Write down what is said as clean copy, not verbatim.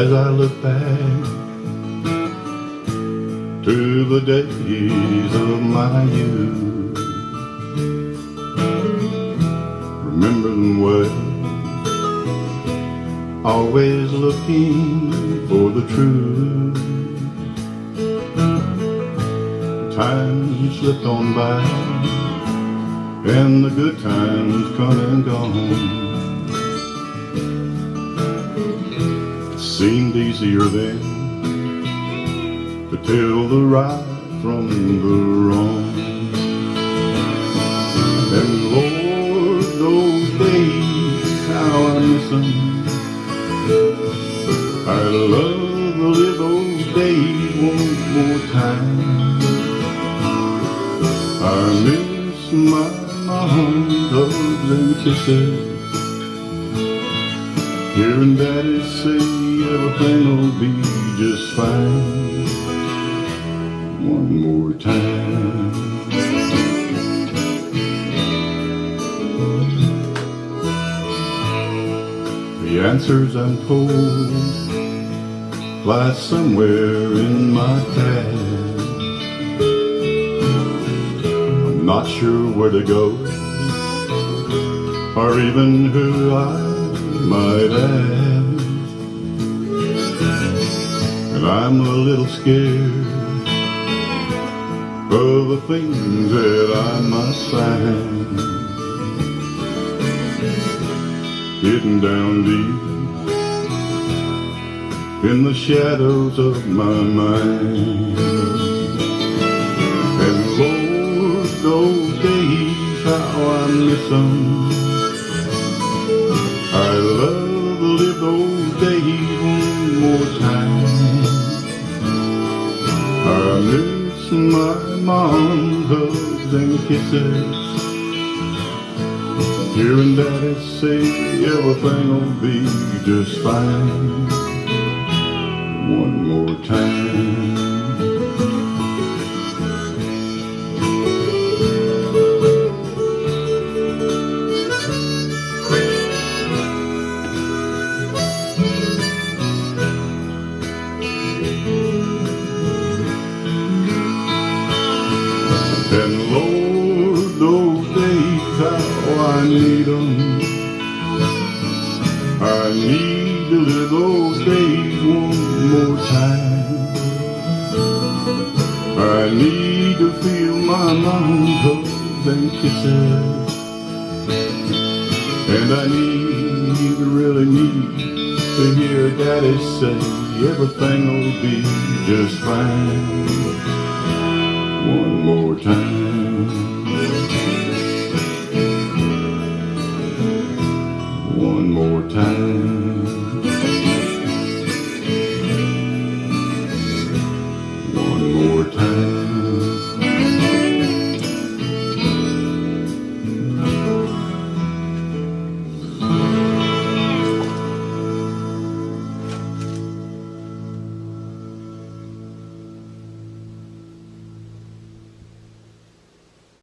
as I look back to the days of my youth. Remember them well, always looking for the truth. Time slipped on by, and the good times come and gone. It seemed easier then to tell the right from the wrong. And Lord, those days, how I miss them. I'd love to live those days one more time. I miss my mom's hugs and kisses, hearing Daddy say everything'll be just fine. One more time. The answers I'm told lie somewhere in my past. I'm not sure where to go, or even who I might ask. And I'm a little scared of the things that I must find, hidden down deep in the shadows of my mind. And Lord, those days, how I miss them. I love to live those days one more time. I miss my mom's hugs and kisses, hearing Daddy say everything'll be just fine. One more time. And Lord, those days, how I need them. I need to live those days one more time. I need to feel my mom's hugs and kisses, and I really need to hear Daddy say everything'll be just fine. One more time. One more time.